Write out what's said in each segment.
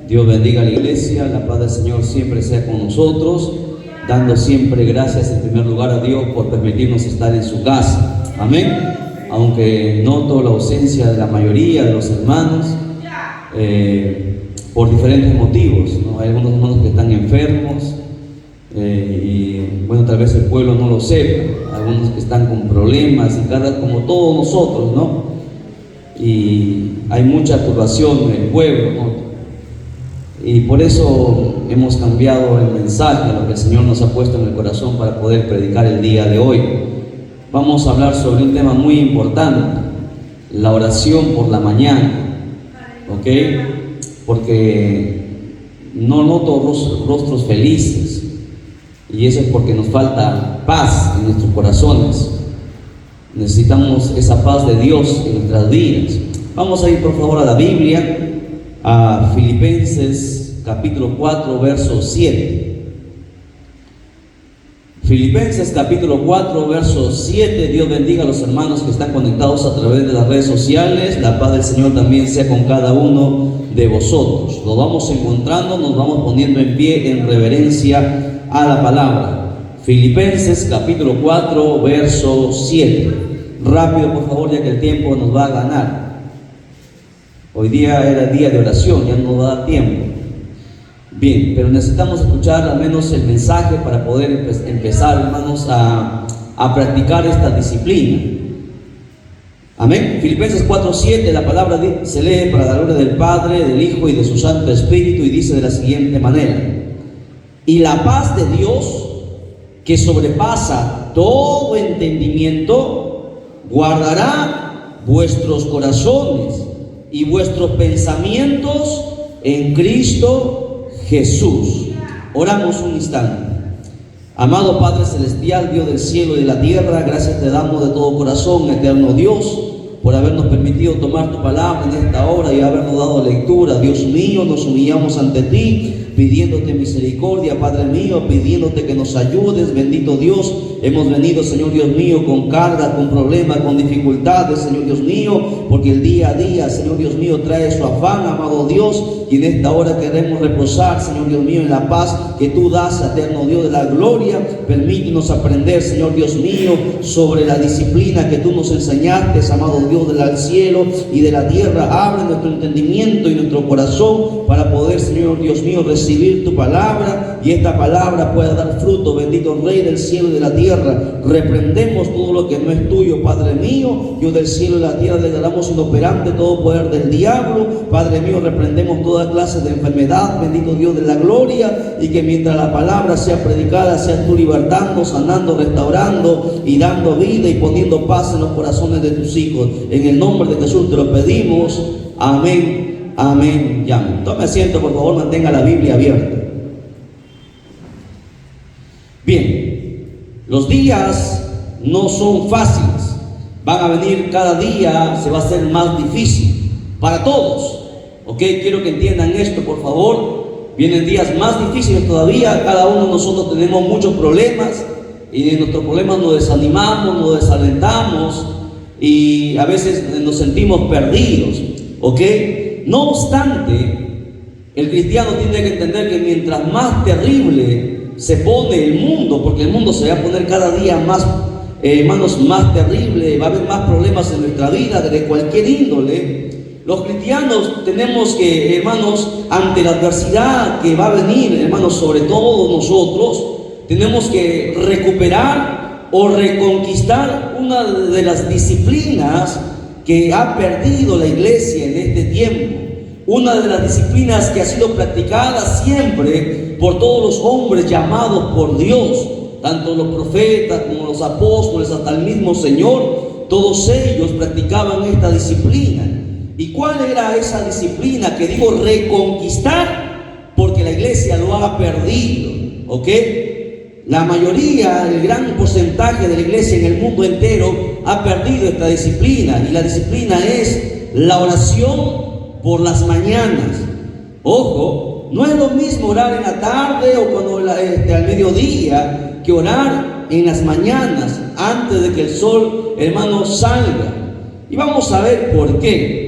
Dios bendiga a la iglesia, la paz del Señor siempre sea con nosotros, dando siempre gracias en primer lugar a Dios por permitirnos estar en su casa. Amén. Aunque noto la ausencia de la mayoría de los hermanos por diferentes motivos, ¿no? Hay algunos hermanos que están enfermos y bueno, tal vez el pueblo no lo sepa, algunos que están con problemas y cargas como todos nosotros, ¿no? Y hay mucha turbación en el pueblo, ¿no? Y por eso hemos cambiado el mensaje, lo que el Señor nos ha puesto en el corazón para poder predicar el día de hoy. Vamos a hablar sobre un tema muy importante, la oración por la mañana, ¿ok? Porque no noto rostros felices, y eso es porque nos falta paz en nuestros corazones. Necesitamos esa paz de Dios en nuestras vidas. Vamos a ir por favor a la Biblia, a Filipenses capítulo 4 verso 7. Filipenses capítulo 4 verso 7. Dios bendiga a los hermanos que están conectados a través de las redes sociales. La paz del Señor también sea con cada uno de vosotros. Nos vamos encontrando, nos vamos poniendo en pie en reverencia a la palabra. Filipenses capítulo 4 verso 7. Rápido por favor, ya que el tiempo nos va a ganar. Hoy día era día de oración, ya no nos va a dar tiempo. Bien, pero necesitamos escuchar al menos el mensaje para poder empezar, hermanos, a practicar esta disciplina. Amén. Filipenses 4:7, la palabra se lee para la gloria del Padre, del Hijo y de su Santo Espíritu, y dice de la siguiente manera: y la paz de Dios, que sobrepasa todo entendimiento, guardará vuestros corazones y vuestros pensamientos en Cristo Jesús. Oramos un instante. Amado Padre Celestial, Dios del cielo y de la tierra, gracias te damos de todo corazón, eterno Dios, por habernos permitido tomar tu palabra en esta hora y habernos dado lectura. Dios mío, nos humillamos ante ti, pidiéndote misericordia, Padre mío, pidiéndote que nos ayudes, bendito Dios. Hemos venido, Señor Dios mío, con cargas, con problemas, con dificultades, Señor Dios mío, porque el día a día, Señor Dios mío, trae su afán, amado Dios, y en esta hora queremos reposar, Señor Dios mío, en la paz que tú das, eterno Dios de la gloria. Permítenos aprender, Señor Dios mío, sobre la disciplina que tú nos enseñaste, amado Dios del cielo y de la tierra. Abre nuestro entendimiento y nuestro corazón para poder, Señor Dios mío, recibir tu palabra, y esta palabra pueda dar fruto, bendito Rey del cielo y de la tierra. Reprendemos todo lo que no es tuyo, Padre mío. Dios del cielo y la tierra, declaramos inoperante todo poder del diablo, Padre mío. Reprendemos toda clase de enfermedad, bendito Dios de la gloria, y que mientras la palabra sea predicada, seas tú libertando, sanando, restaurando y dando vida y poniendo paz en los corazones de tus hijos. En el nombre de Jesús te lo pedimos. Amén, amén y amén. Tome asiento, por favor, mantenga la Biblia abierta. Bien, los días no son fáciles, van a venir cada día, se va a hacer más difícil para todos. Ok, quiero que entiendan esto, por favor. Vienen días más difíciles todavía. Cada uno de nosotros tenemos muchos problemas, y de nuestros problemas nos desanimamos, nos desalentamos, y a veces nos sentimos perdidos. Ok, no obstante, el cristiano tiene que entender que mientras más terrible se pone el mundo, porque el mundo se va a poner cada día más, hermanos, más terrible, va a haber más problemas en nuestra vida de cualquier índole. Los cristianos tenemos que, hermanos, ante la adversidad que va a venir, hermanos, sobre todo nosotros, tenemos que recuperar o reconquistar una de las disciplinas que ha perdido la iglesia en este tiempo. Una de las disciplinas que ha sido practicada siempre por todos los hombres llamados por Dios, tanto los profetas como los apóstoles, hasta el mismo Señor. Todos ellos practicaban esta disciplina. ¿Y cuál era esa disciplina que digo reconquistar? Porque la iglesia lo ha perdido, ¿ok? La mayoría, el gran porcentaje de la iglesia en el mundo entero ha perdido esta disciplina, y la disciplina es la oración por las mañanas. Ojo, no es lo mismo orar en la tarde o cuando al mediodía que orar en las mañanas antes de que el sol, hermano, salga. Y vamos a ver por qué.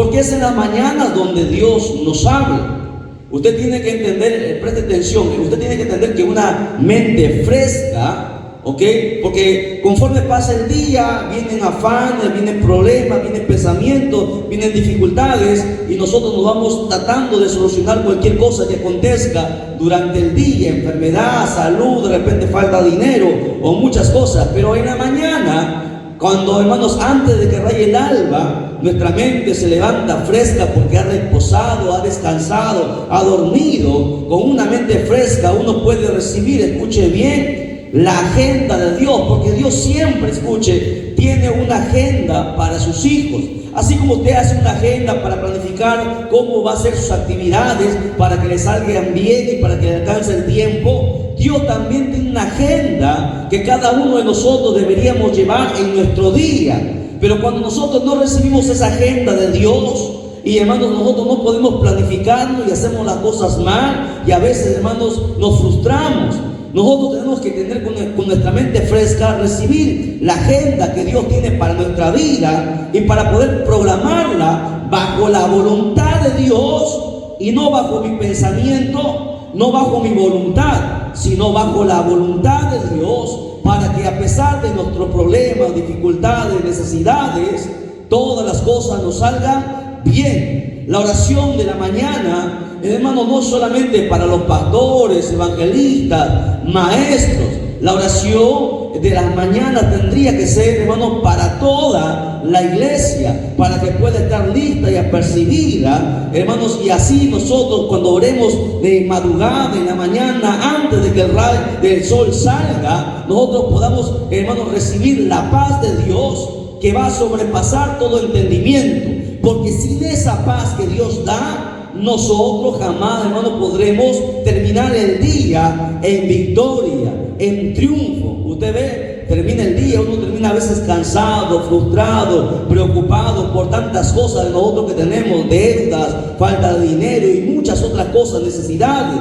porque es en las mañanas donde Dios nos habla. Usted tiene que entender, preste atención, usted tiene que entender que una mente fresca, ¿ok? Porque conforme pasa el día, vienen afanes, vienen problemas, vienen pensamientos, vienen dificultades, y nosotros nos vamos tratando de solucionar cualquier cosa que acontezca durante el día, enfermedad, salud, de repente falta dinero o muchas cosas. Pero en la mañana, cuando, hermanos, antes de que raye el alba, nuestra mente se levanta fresca porque ha reposado, ha descansado, ha dormido. Con una mente fresca uno puede recibir, escuche bien, la agenda de Dios, porque Dios siempre, escuche, tiene una agenda para sus hijos. Así como usted hace una agenda para planificar cómo va a ser sus actividades, para que le salgan bien y para que le alcance el tiempo, Dios también tiene una agenda que cada uno de nosotros deberíamos llevar en nuestro día. Pero cuando nosotros no recibimos esa agenda de Dios, y hermanos, nosotros no podemos planificarnos y hacemos las cosas mal, y a veces, hermanos, nos frustramos. Nosotros tenemos que tener con nuestra mente fresca, recibir la agenda que Dios tiene para nuestra vida, y para poder programarla bajo la voluntad de Dios, y no bajo mi pensamiento, no bajo mi voluntad, sino bajo la voluntad de Dios, para que a pesar de nuestros problemas, dificultades, necesidades, todas las cosas nos salgan bien. La oración de la mañana, hermano, no solamente para los pastores, evangelistas, maestros. La oración de las mañanas tendría que ser, hermano, para toda la iglesia, para que pueda estar lista y apercibida, hermanos, y así nosotros cuando oremos de madrugada, en la mañana, antes de que el rayo del sol salga, nosotros podamos, hermanos, recibir la paz de Dios que va a sobrepasar todo entendimiento. Porque sin esa paz que Dios da, nosotros jamás, hermano, podremos terminar el día en victoria, en triunfo. Usted ve, termina el día, uno termina a veces cansado, frustrado, preocupado por tantas cosas de nosotros que tenemos, deudas, falta de dinero y muchas otras cosas, necesidades.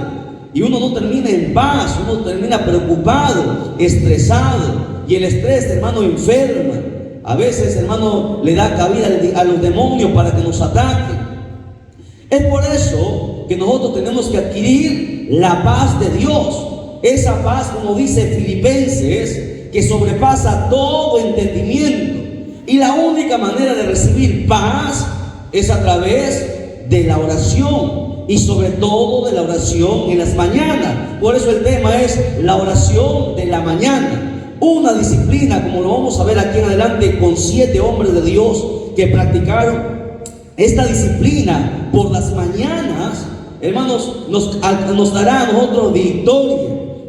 Y uno no termina en paz, uno termina preocupado, estresado. Y el estrés, hermano, enferma. A veces, hermano, le da cabida a los demonios para que nos ataquen. Es por eso que nosotros tenemos que adquirir la paz de Dios. Esa paz, como dice Filipenses, que sobrepasa todo entendimiento. Y la única manera de recibir paz es a través de la oración, y sobre todo de la oración en las mañanas. Por eso el tema es la oración de la mañana. Una disciplina, como lo vamos a ver aquí en adelante con 7 hombres de Dios que practicaron esta disciplina por las mañanas, hermanos, nos dará a nosotros victoria.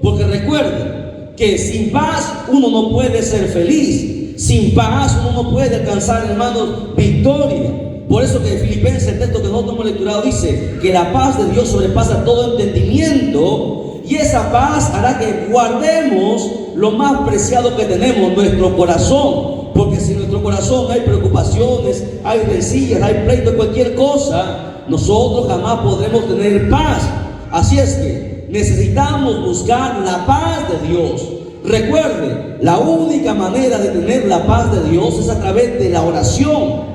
Porque recuerden que sin paz uno no puede ser feliz. Sin paz uno no puede alcanzar, hermanos, victoria. Por eso que Filipenses, el texto que nosotros hemos lecturado, dice que la paz de Dios sobrepasa todo entendimiento, y esa paz hará que guardemos lo más preciado que tenemos, nuestro corazón. Porque si en nuestro corazón hay preocupaciones, hay rencillas, hay pleitos, cualquier cosa, nosotros jamás podremos tener paz. Así es que necesitamos buscar la paz de Dios. Recuerde, la única manera de tener la paz de Dios es a través de la oración.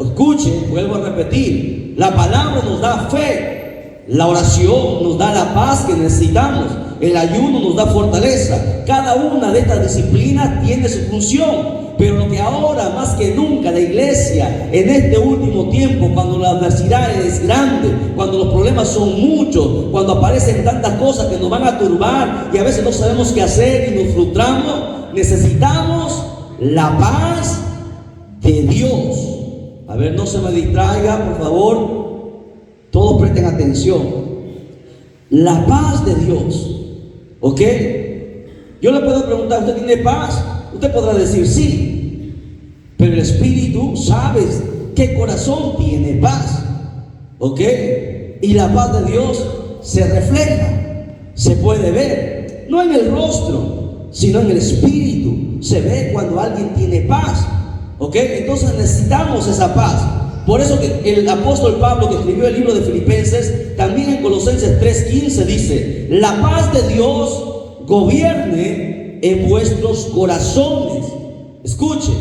Escuchen, vuelvo a repetir, la palabra nos da fe, la oración nos da la paz que necesitamos, el ayuno nos da fortaleza. Cada una de estas disciplinas tiene su función. Pero lo que ahora más que nunca la iglesia en este último tiempo, cuando la adversidad es grande, cuando los problemas son muchos, cuando aparecen tantas cosas que nos van a turbar y a veces no sabemos qué hacer y nos frustramos, necesitamos la paz de Dios. A ver, no se me distraiga, por favor. Todos presten atención. La paz de Dios. ¿Ok? Yo le puedo preguntar, ¿usted tiene paz? Usted podrá decir sí, pero el Espíritu sabe qué corazón tiene paz, ¿ok? Y la paz de Dios se refleja, se puede ver, no en el rostro, sino en el Espíritu. Se ve cuando alguien tiene paz, ¿ok? Entonces necesitamos esa paz. Por eso que el apóstol Pablo, que escribió el libro de Filipenses, también en Colosenses 3:15 dice: la paz de Dios gobierne en vuestros corazones. Escuchen,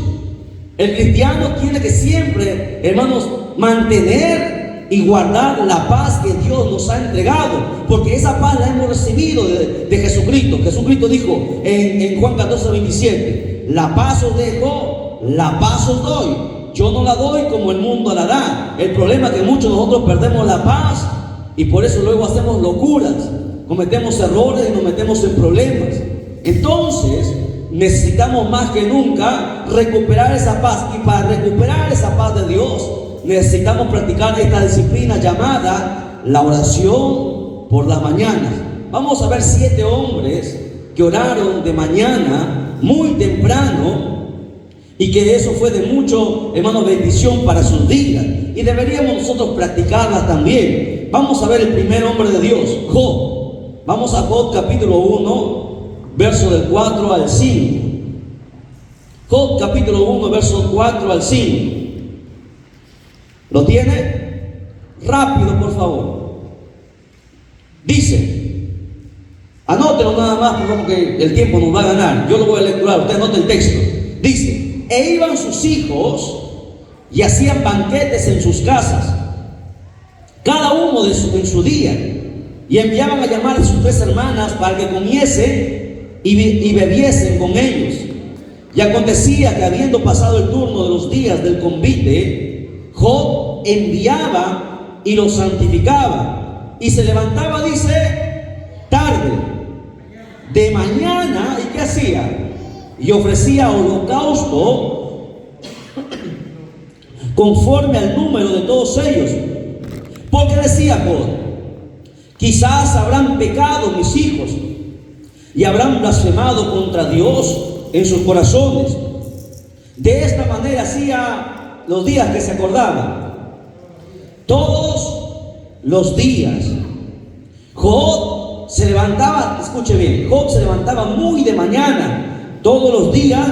El cristiano tiene que siempre, hermanos, mantener y guardar la paz que Dios nos ha entregado, porque esa paz la hemos recibido de Jesucristo. Jesucristo dijo en Juan 14:27, la paz os dejo, la paz os doy. Yo no la doy como el mundo la da. El problema es que muchos de nosotros perdemos la paz y por eso luego hacemos locuras, cometemos errores y nos metemos en problemas. Entonces necesitamos más que nunca recuperar esa paz, y para recuperar esa paz de Dios necesitamos practicar esta disciplina llamada la oración por las mañanas. Vamos a ver 7 hombres que oraron de mañana muy temprano, y que eso fue de mucho, hermano, bendición para sus vidas, y deberíamos nosotros practicarla también. Vamos a ver el primer hombre de Dios, Job. Vamos a Job capítulo 1, verso del 4 al 5. Job capítulo 1, verso 4 al 5. ¿Lo tiene? Rápido, por favor. Dice, anótelo nada más, por favor, porque el tiempo nos va a ganar. Yo lo voy a lecturar, usted anote el texto. Dice, e iban sus hijos y hacían banquetes en sus casas, cada uno en su día, y enviaban a llamar a sus 3 hermanas para que comiesen y bebiesen con ellos. Y acontecía que, habiendo pasado el turno de los días del convite, Job enviaba y los santificaba, y se levantaba, dice, tarde, de mañana, ¿y qué hacía? Y ofrecía holocausto conforme al número de todos ellos, porque decía Job, quizás habrán pecado mis hijos y habrán blasfemado contra Dios en sus corazones. De esta manera hacía los días que se acordaban. Todos los días Job se levantaba, escuche bien, Job se levantaba muy de mañana todos los días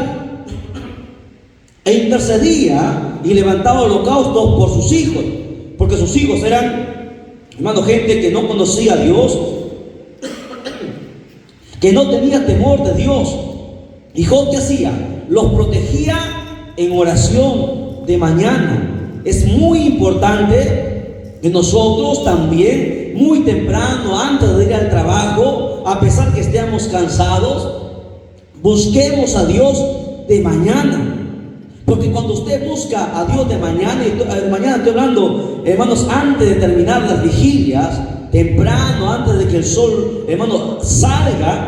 e intercedía y levantaba holocaustos por sus hijos, porque sus hijos eran, hermano, gente que no conocía a Dios, que no tenía temor de Dios. ¿Y Job qué hacía? Los protegía en oración de mañana. Es muy importante que nosotros también, muy temprano, antes de ir al trabajo, a pesar que estemos cansados, busquemos a Dios de mañana. Porque cuando usted busca a Dios de mañana, y mañana estoy hablando, hermanos, antes de terminar las vigilias, temprano, antes de que el sol, hermano, salga,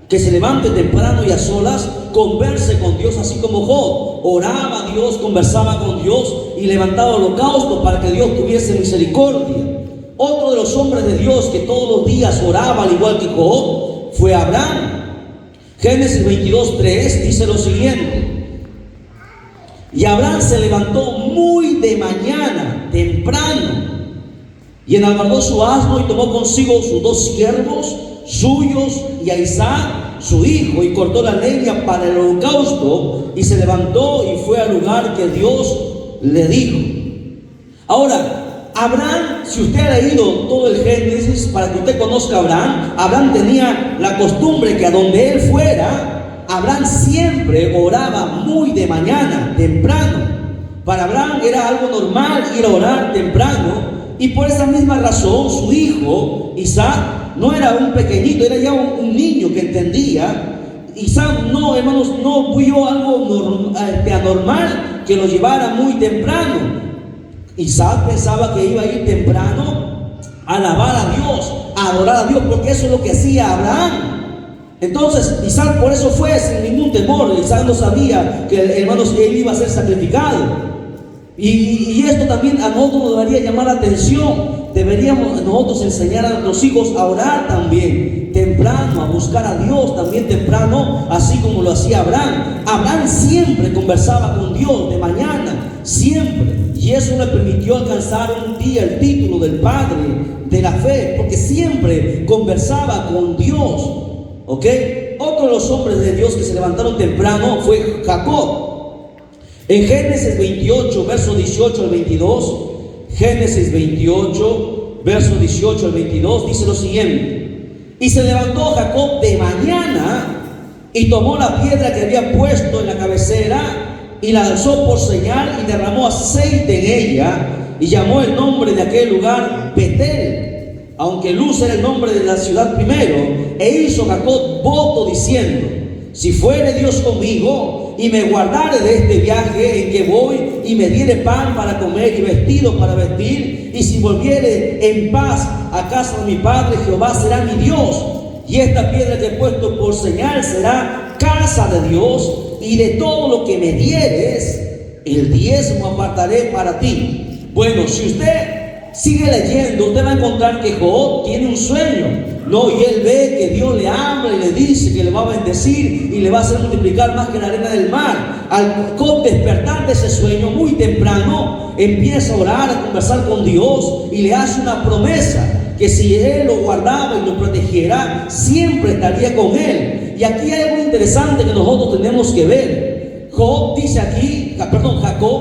que se levante temprano y a solas, converse con Dios, así como Job oraba a Dios, conversaba con Dios y levantaba holocausto para que Dios tuviese misericordia. Otro de los hombres de Dios que todos los días oraba al igual que Job fue Abraham. Génesis 22:3 dice lo siguiente: y Abraham se levantó muy de mañana, temprano, y enalbardó su asno y tomó consigo sus 2 siervos suyos y a Isaac su hijo, y cortó la leña para el holocausto, y se levantó y fue al lugar que Dios le dijo. Ahora, Abraham, si usted ha leído todo el Génesis, para que usted conozca a Abraham, Abraham tenía la costumbre que a donde él fuera, Abraham siempre oraba muy de mañana, temprano. Para Abraham era algo normal ir a orar temprano, y por esa misma razón su hijo Isaac no era un pequeñito, era ya un niño que entendía. Isaac no, hermanos, no vio algo anormal que lo llevara muy temprano. Isaac pensaba que iba a ir temprano a alabar a Dios, a adorar a Dios, porque eso es lo que hacía Abraham. Entonces Isaac por eso fue sin ningún temor. Isaac no sabía que, hermanos, él iba a ser sacrificado. Y esto también a nosotros nos debería llamar la atención. Deberíamos nosotros enseñar a nuestros hijos a orar también temprano, a buscar a Dios también temprano, así como lo hacía Abraham. Abraham siempre conversaba con Dios de mañana, siempre, y eso le permitió alcanzar un día el título del padre de la fe, porque siempre conversaba con Dios. ¿Ok? Otro de los hombres de Dios que se levantaron temprano fue Jacob. En Génesis 28, verso 18 al 22, Génesis 28, verso 18 al 22, dice lo siguiente: y se levantó Jacob de mañana y tomó la piedra que había puesto en la cabecera y la alzó por señal y derramó aceite en ella y llamó el nombre de aquel lugar Betel, aunque Luz era el nombre de la ciudad primero. E hizo Jacob voto diciendo: si fuere Dios conmigo y me guardare de este viaje en que voy, y me diere pan para comer y vestido para vestir, y si volviere en paz a casa de mi padre, Jehová será mi Dios, y esta piedra que he puesto por señal será casa de Dios, y de todo lo que me dieres, el diezmo apartaré para ti. Bueno, si usted sigue leyendo, usted va a encontrar que Job tiene un sueño, ¿no? Y él ve que Dios le habla y le dice que le va a bendecir y le va a hacer multiplicar más que la arena del mar. Al Job despertar de ese sueño muy temprano, empieza a orar, a conversar con Dios y le hace una promesa, que si él lo guardaba y lo protegiera, siempre estaría con él. Y aquí hay algo interesante que nosotros tenemos que ver. Jacob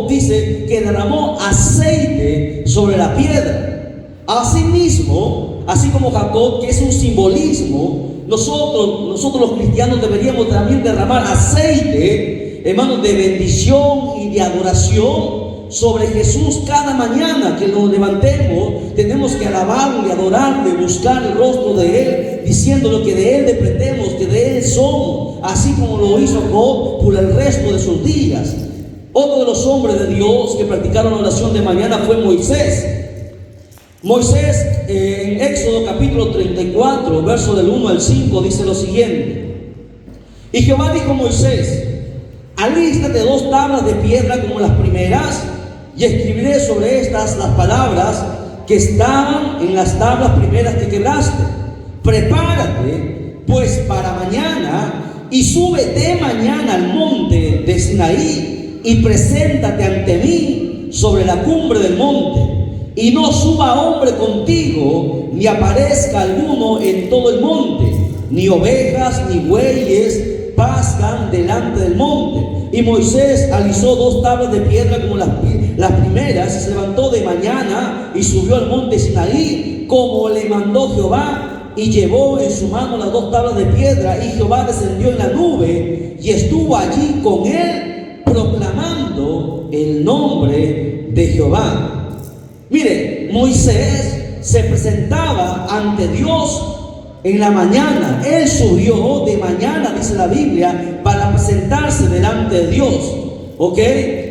dice que derramó aceite sobre la piedra. Asimismo, así como Jacob, que es un simbolismo, nosotros los cristianos deberíamos también derramar aceite, hermanos, de bendición y de adoración sobre Jesús. Cada mañana que nos levantemos, tenemos que alabarle, adorarle, buscar el rostro de Él, diciendo lo que de Él dependemos, que de Él somos, así como lo hizo Job por el resto de sus días. Otro de los hombres de Dios que practicaron la oración de mañana fue Moisés. Moisés, en Éxodo capítulo 34, verso del 1 al 5, dice lo siguiente: y Jehová dijo a Moisés: alístate 2 tablas de piedra como las primeras, y escribiré sobre estas las palabras que estaban en las tablas primeras que quebraste. Prepárate pues para mañana, y sube de mañana al monte de Sinaí, y preséntate ante mí sobre la cumbre del monte. Y no suba hombre contigo, ni aparezca alguno en todo el monte, ni ovejas ni bueyes pascan delante del monte. Y Moisés alisó 2 tablas de piedra como las primeras, y se levantó de mañana y subió al monte Sinaí, como le mandó Jehová, y llevó en su mano las 2 tablas de piedra. Y Jehová descendió en la nube y estuvo allí con él, proclamando el nombre de Jehová. Mire, Moisés se presentaba ante Dios en la mañana. Él subió de mañana, dice la Biblia, para presentarse delante de Dios. ¿Ok?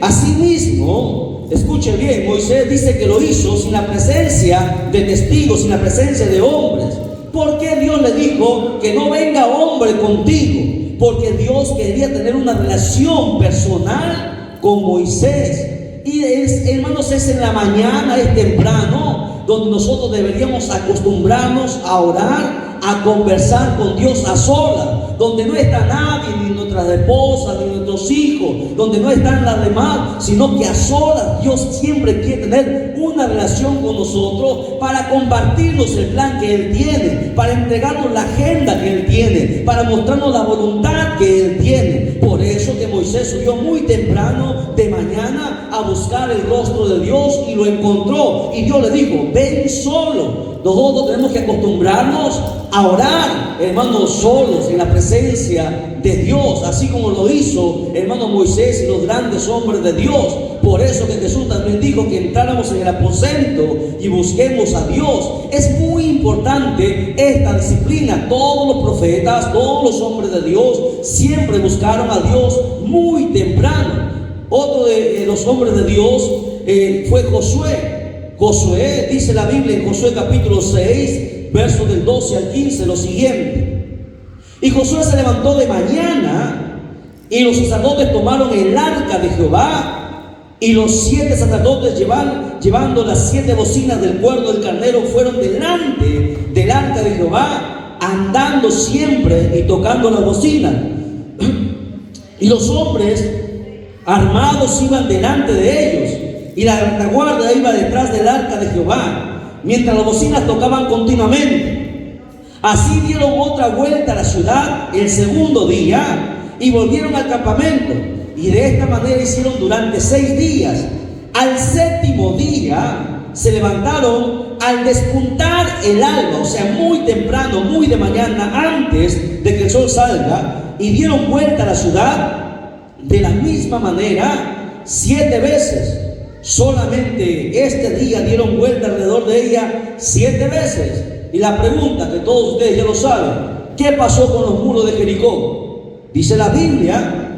Asimismo, escuche bien, Moisés dice que lo hizo sin la presencia de testigos, sin la presencia de hombres. ¿Por qué Dios le dijo que no venga hombre contigo? Porque Dios quería tener una relación personal con Moisés. Y hermanos, es en la mañana, es temprano, donde nosotros deberíamos acostumbrarnos a orar, a conversar con Dios a solas, donde no está nadie, ni nuestras esposas, ni nuestros hijos, donde no están las demás, sino que a solas. Dios siempre quiere tener una relación con nosotros para compartirnos el plan que Él tiene, para entregarnos la agenda que Él tiene, para mostrarnos la voluntad que Él tiene. Por eso que Moisés subió muy temprano de mañana a buscar el rostro de Dios, y lo encontró, y Dios le dijo: ven solo. Nosotros tenemos que acostumbrarnos a orar, hermanos, solos en la presencia de Dios, así como lo hizo, hermano, Moisés y los grandes hombres de Dios. Por eso que Jesús también dijo que entráramos en el aposento y busquemos a Dios. Es muy importante esta disciplina. Todos los profetas, todos los hombres de Dios siempre buscaron a Dios muy temprano. Otro de los hombres de Dios fue Josué. Josué, dice la Biblia en Josué capítulo 6, versos del 12 al 15, lo siguiente: y Josué se levantó de mañana, y los sacerdotes tomaron el arca de Jehová, y los 7 sacerdotes llevando las 7 bocinas del cuerno del carnero fueron delante del arca de Jehová, andando siempre y tocando las bocinas. Y los hombres armados iban delante de ellos, y la retaguardia iba detrás del arca de Jehová, mientras las bocinas tocaban continuamente. Así dieron otra vuelta a la ciudad el segundo día, y volvieron al campamento, y de esta manera hicieron durante 6 días. Al 7º día se levantaron al despuntar el alba, o sea, muy temprano, muy de mañana, antes de que el sol salga, y dieron vuelta a la ciudad, De la misma manera, 7 veces. Solamente este día dieron vuelta alrededor de ella 7 veces. Y la pregunta que todos ustedes ya lo saben: ¿qué pasó con los muros de Jericó? Dice la Biblia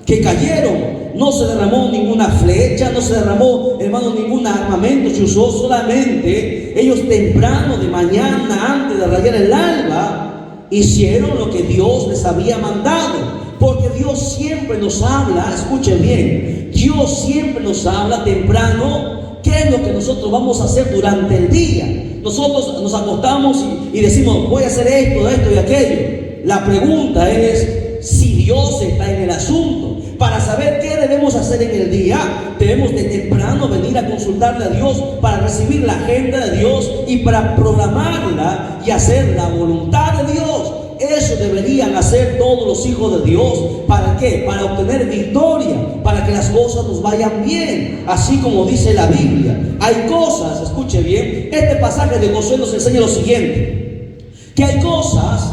que cayeron. No se derramó ninguna flecha, no se derramó, hermano, ningún armamento se usó. Solamente ellos temprano de mañana, antes de rayar el alba, hicieron lo que Dios les había mandado. Porque Dios siempre nos habla, escuchen bien, Dios siempre nos habla temprano qué es lo que nosotros vamos a hacer durante el día. Nosotros nos acostamos y decimos: voy a hacer esto, esto y aquello. La pregunta es si Dios está en el asunto. Para saber qué debemos hacer en el día, debemos de temprano venir a consultarle a Dios para recibir la agenda de Dios y para programarla y hacer la voluntad de Dios. Eso deberían hacer todos los hijos de Dios. ¿Para qué? Para obtener victoria, para que las cosas nos vayan bien, así como dice la Biblia. Hay cosas, escuche bien, este pasaje de Josué nos enseña lo siguiente: que hay cosas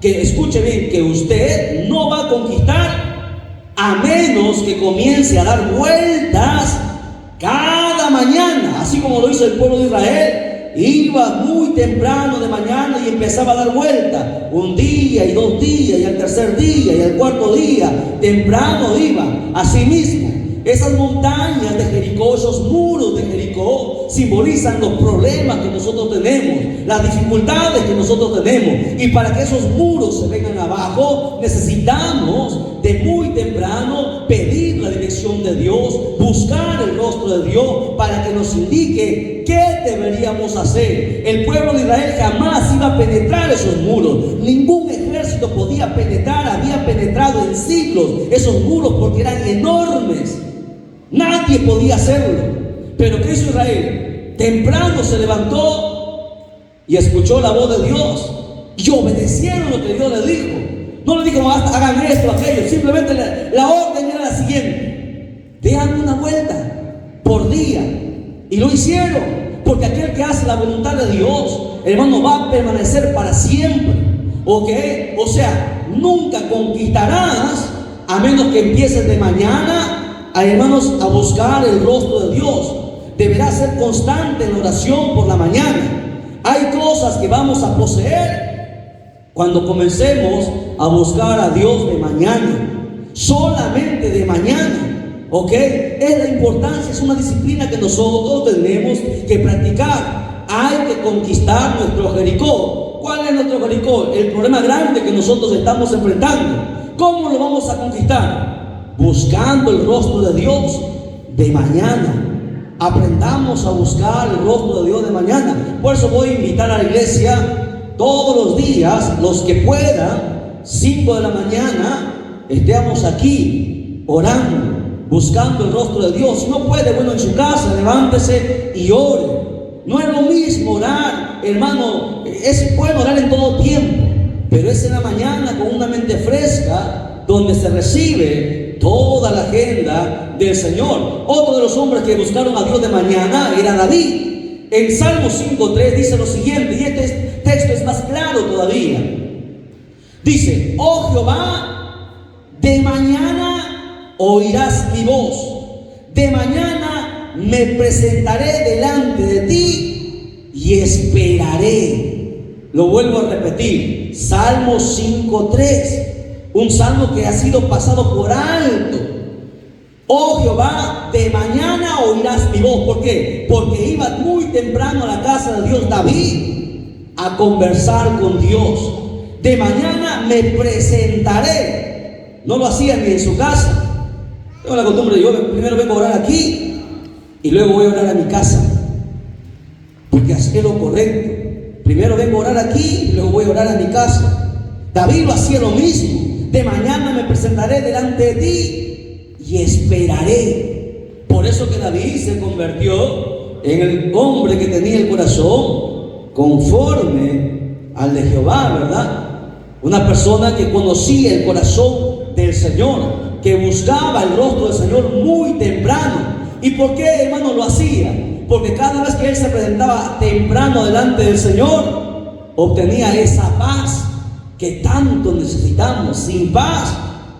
que, escuche bien, que usted no va a conquistar a menos que comience a dar vueltas cada mañana, así como lo hizo el pueblo de Israel. Iba muy temprano de mañana y empezaba a dar vuelta, un día y 2 días, y al tercer día y al cuarto día, temprano iba. Asimismo, esas montañas de Jericó, esos muros de Jericó, simbolizan los problemas que nosotros tenemos, las dificultades que nosotros tenemos. Y para que esos muros se vengan abajo, necesitamos de muy temprano pedir la dirección de Dios, buscar el rostro de Dios para que nos indique qué deberíamos hacer. El pueblo de Israel jamás iba a penetrar esos muros. Ningún ejército podía penetrar, había penetrado en siglos esos muros porque eran enormes. Nadie podía hacerlo. Pero ¿qué hizo Israel? Temprano se levantó y escuchó la voz de Dios y obedecieron lo que Dios les dijo. No le dijo: hagan esto, aquello. Simplemente la orden era la siguiente: den una vuelta por día. Y lo hicieron, porque aquel que hace la voluntad de Dios, hermano, va a permanecer para siempre. ¿Ok? O sea, nunca conquistarás a menos que empieces de mañana, hermanos, a buscar el rostro de Dios. Deberás ser constante en la oración por la mañana. Hay cosas que vamos a poseer cuando comencemos a buscar a Dios de mañana, solamente de mañana. ¿Ok? Es la importancia, es una disciplina que nosotros tenemos que practicar. Hay que conquistar nuestro Jericó. ¿Cuál es nuestro Jericó? El problema grande que nosotros estamos enfrentando. ¿Cómo lo vamos a conquistar? Buscando el rostro de Dios de mañana. Aprendamos a buscar el rostro de Dios de mañana. Por eso voy a invitar a la iglesia todos los días, los que puedan, 5 de la mañana, estemos aquí orando, buscando el rostro de Dios. Si no puede, bueno, en su casa, levántese y ore. No es lo mismo orar, hermano. Es bueno orar en todo tiempo, pero es en la mañana con una mente fresca, donde se recibe toda la agenda del Señor. Otro de los hombres que buscaron a Dios de mañana era David. En Salmo 5:3 dice lo siguiente, y este texto es más claro todavía. Dice: oh Jehová, de mañana oirás mi voz, de mañana me presentaré delante de ti y esperaré. Lo vuelvo a repetir, Salmo 5:3, un salmo que ha sido pasado por alto. Oh Jehová, de mañana oirás mi voz. ¿Por qué? Porque iba muy temprano a la casa de Dios David a conversar con Dios. De mañana me presentaré. No lo hacía ni en su casa. Tengo la costumbre, yo primero vengo a orar aquí y luego voy a orar a mi casa, porque así es lo correcto. Primero vengo a orar aquí y luego voy a orar a mi casa. David lo hacía lo mismo. De mañana me presentaré delante de ti y esperaré. Por eso que David se convirtió en el hombre que tenía el corazón conforme al de Jehová, ¿verdad? Una persona que conocía el corazón del Señor, que buscaba el rostro del Señor muy temprano. ¿Y por qué, hermano, lo hacía? Porque cada vez que él se presentaba temprano delante del Señor, obtenía esa paz que tanto necesitamos. Sin paz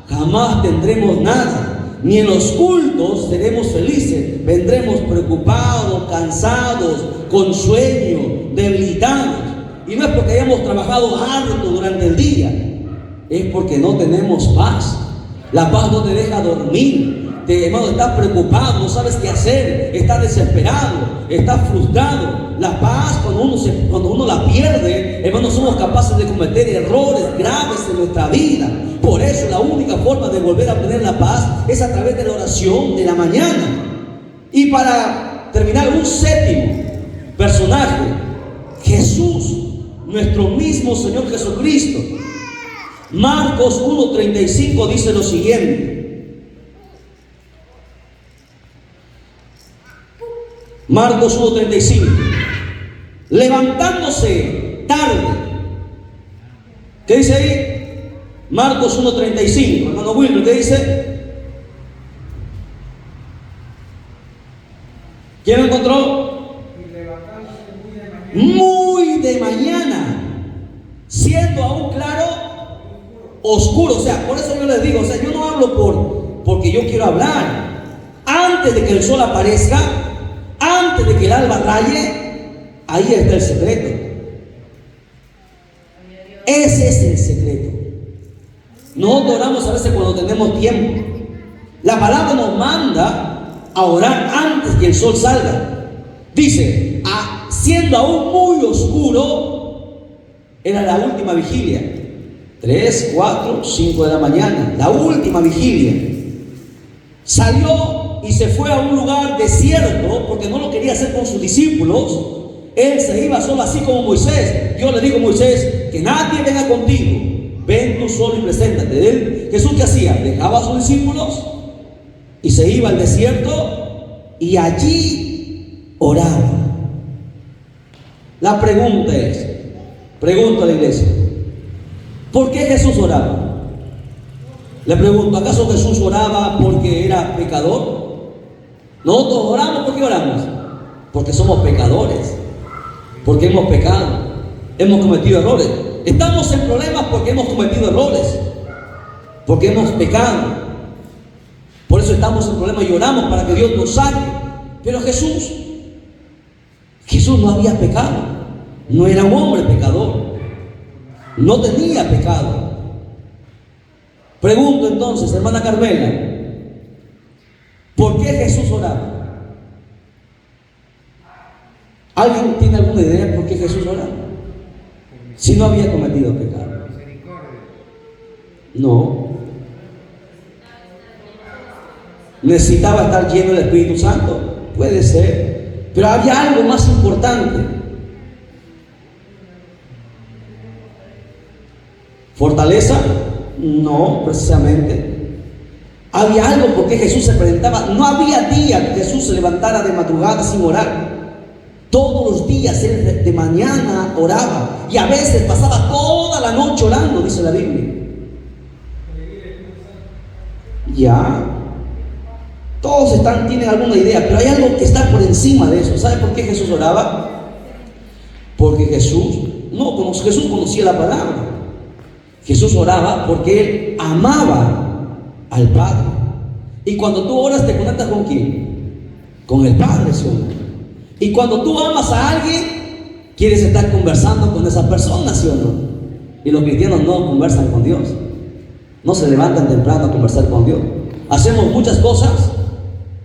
jamás tendremos nada. Ni en los cultos seremos felices. Vendremos preocupados, cansados, con sueño, debilitados. Y no es porque hayamos trabajado harto durante el día, es porque no tenemos paz. La paz no te deja dormir. Hermano, estás preocupado, no sabes qué hacer, estás desesperado, estás frustrado. La paz, cuando uno la pierde, hermano, somos capaces de cometer errores graves en nuestra vida. Por eso la única forma de volver a obtener la paz es a través de la oración de la mañana. Y para terminar, un séptimo personaje, Jesús, nuestro mismo Señor Jesucristo. Marcos 1:35 dice lo siguiente. Marcos 1:35. Levantándose tarde. ¿Qué dice ahí? Marcos 1:35. Hermano Wilmer, ¿qué dice? ¿Quién lo encontró? Muy de mañana, siendo aún claro, oscuro. O sea, por eso yo les digo, o sea, yo no hablo porque yo quiero hablar. Antes de que el sol aparezca, antes de que el alba raye, ahí está el secreto. Ese es el secreto. Nosotros oramos a veces cuando tenemos tiempo. La palabra nos manda a orar antes que el sol salga. Dice, siendo aún muy oscuro, era la última vigilia. 3, 4, 5 de la mañana, la última vigilia. Salió y se fue a un lugar desierto porque no lo quería hacer con sus discípulos. Él se iba solo, así como Moisés. Yo le digo a Moisés, que nadie venga contigo, ven tú solo y preséntate. Él, Jesús, ¿qué hacía? Dejaba a sus discípulos y se iba al desierto y allí oraba. La pregunta es, pregunta a la iglesia, ¿por qué Jesús oraba? Le pregunto, ¿acaso Jesús oraba porque era pecador? Nosotros oramos, ¿por qué oramos? Porque somos pecadores, porque hemos pecado, hemos cometido errores. Estamos en problemas porque hemos cometido errores, porque hemos pecado. Por eso estamos en problemas y oramos para que Dios nos saque. Pero Jesús no había pecado, no era un hombre pecador, no tenía pecado. Pregunto entonces, hermana Carmela, ¿por qué Jesús oraba? ¿Alguien tiene alguna idea por qué Jesús oraba? Si no había cometido pecado. No. ¿Necesitaba estar lleno del Espíritu Santo? Puede ser. Pero había algo más importante. ¿Fortaleza? No, precisamente. Había algo por qué Jesús se presentaba. No había día que Jesús se levantara de madrugada sin orar. Todos los días él de mañana oraba. Y a veces pasaba toda la noche orando, dice la Biblia. Ya. Todos tienen alguna idea, pero hay algo que está por encima de eso. ¿Sabe por qué Jesús oraba? Porque Jesús conocía la palabra. Jesús oraba porque él amaba al Padre. Y cuando tú oras, ¿te conectas con quién? Con el Padre, ¿sí o no? Y cuando tú amas a alguien, quieres estar conversando con esa persona, ¿sí o no? Y los cristianos no conversan con Dios, no se levantan temprano a conversar con Dios. Hacemos muchas cosas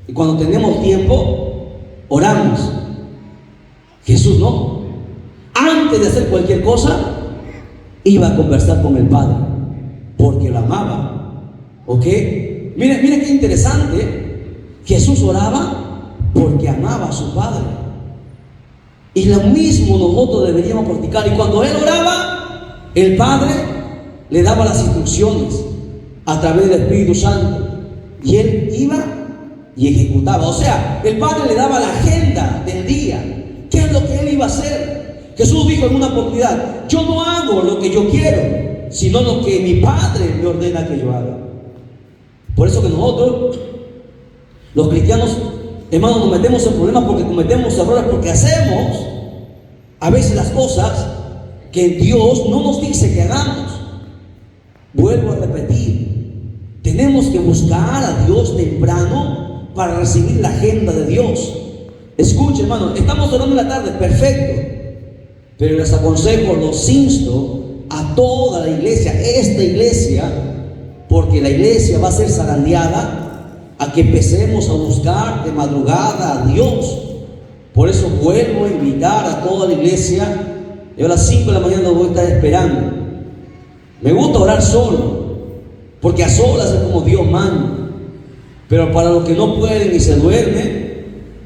y cuando tenemos tiempo, oramos. Jesús no. Antes de hacer cualquier cosa, iba a conversar con el Padre, porque lo amaba. ¿Ok? Mire qué interesante. Jesús oraba porque amaba a su Padre. Y lo mismo nosotros deberíamos practicar. Y cuando él oraba, el Padre le daba las instrucciones a través del Espíritu Santo. Y él iba y ejecutaba. O sea, el Padre le daba la agenda del día. ¿Qué es lo que él iba a hacer? Jesús dijo en una oportunidad: yo no hago lo que yo quiero, sino lo que mi Padre me ordena que yo haga. Por eso que nosotros, los cristianos, hermanos, nos metemos en problemas porque cometemos errores, porque hacemos a veces las cosas que Dios no nos dice que hagamos. Vuelvo a repetir, Tenemos que buscar a Dios temprano para recibir la agenda de Dios. Escuchen, hermano, estamos orando en la tarde, perfecto. Pero les aconsejo, los insto a toda la iglesia, esta iglesia, porque la iglesia va a ser zarandeada, a que empecemos a buscar de madrugada a Dios. Por eso vuelvo a invitar a toda la iglesia. Yo a las 5 de la mañana lo voy a estar esperando. Me gusta orar solo, porque a solas es como Dios manda. Pero para los que no pueden y se duermen,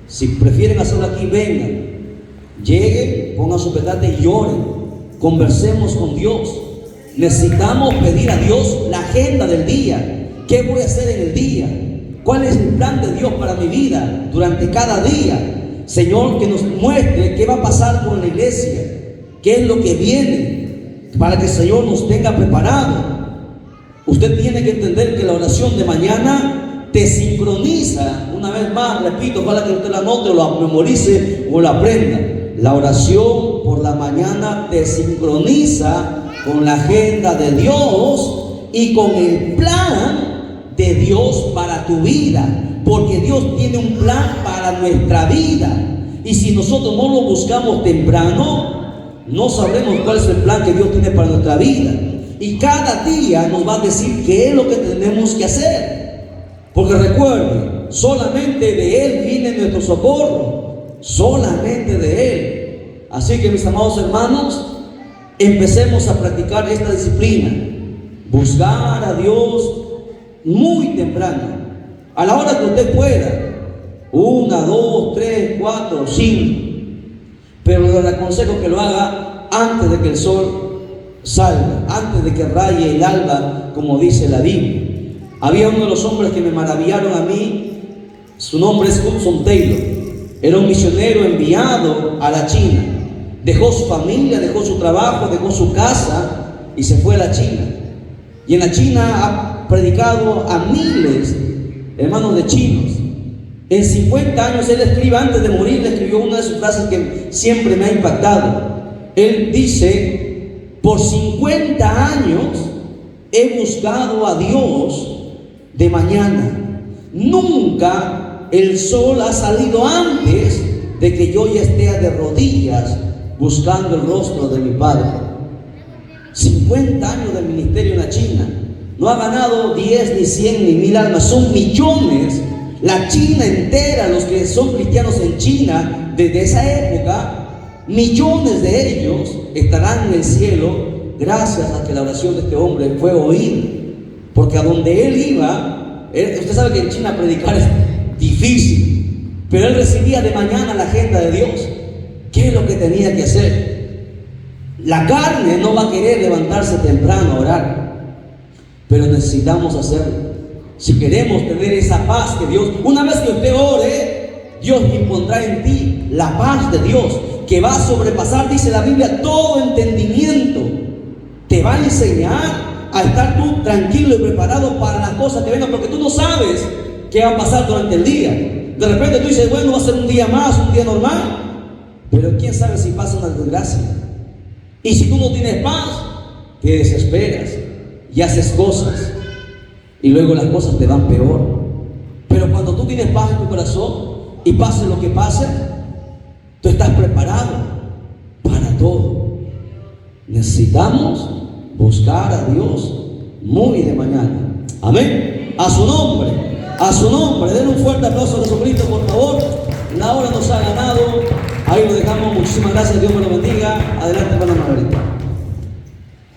si prefieren hacerlo aquí, vengan, lleguen, pongan su petate y lloren, conversemos con Dios. Necesitamos pedir a Dios la agenda del día. ¿Qué voy a hacer en el día? ¿Cuál es el plan de Dios para mi vida durante cada día? Señor, que nos muestre qué va a pasar con la iglesia, qué es lo que viene, para que el Señor nos tenga preparado. Usted tiene que entender que la oración de mañana te sincroniza. Una vez más, repito, ojalá que usted la anote o la memorice o la aprenda. La oración por la mañana te sincroniza con la agenda de Dios y con el plan de Dios para tu vida, porque Dios tiene un plan para nuestra vida, y si nosotros no lo buscamos temprano, no sabremos cuál es el plan que Dios tiene para nuestra vida, y cada día nos va a decir qué es lo que tenemos que hacer, porque recuerden, solamente de Él viene nuestro socorro, solamente de Él. Así que, mis amados hermanos, empecemos a practicar esta disciplina, buscar a Dios muy temprano, a la hora que usted pueda, 1, 2, 3, 4, 5, pero le aconsejo que lo haga antes de que el sol salga, antes de que raye el alba, como dice la Biblia. Había uno de los hombres que me maravillaron a mí, su nombre es Hudson Taylor. Era un misionero enviado a la China. Dejó su familia, dejó su trabajo, dejó su casa y se fue a la China. Y en la China ha predicado a miles, hermanos, de chinos. En 50 años, él escribe, antes de morir, le escribió una de sus frases que siempre me ha impactado. Él dice: por 50 años he buscado a Dios de mañana. Nunca el sol ha salido antes de que yo ya esté de rodillas buscando el rostro de mi Padre. 50 años de ministerio en la China. No ha ganado 10, ni 100, ni 1000 almas. Son millones. La China entera, los que son cristianos en China desde esa época, millones de ellos estarán en el cielo gracias a que la oración de este hombre fue oída. Porque a donde él iba, usted sabe que en China predicar es difícil, pero él recibía de mañana la agenda de Dios. ¿Qué es lo que tenía que hacer? La carne no va a querer levantarse temprano a orar, pero necesitamos hacerlo. Si queremos tener esa paz que Dios, una vez que usted ore, Dios impondrá en ti la paz de Dios, que va a sobrepasar, dice la Biblia, todo entendimiento. Te va a enseñar a estar tú tranquilo y preparado para las cosas que vengan, porque tú no sabes qué va a pasar durante el día. De repente tú dices, bueno, va a ser un día más, un día normal, pero quién sabe si pasa una desgracia. Y si tú no tienes paz, te desesperas y haces cosas, y luego las cosas te van peor. Pero cuando tú tienes paz en tu corazón, y pase lo que pase, tú estás preparado para todo. Necesitamos buscar a Dios muy de mañana. Amén. A su nombre, a su nombre. Den un fuerte aplauso a Jesucristo, por favor. La hora nos ha ganado. Ahí lo dejamos. Muchísimas gracias. Dios me lo bendiga. Adelante, hermana Margarita.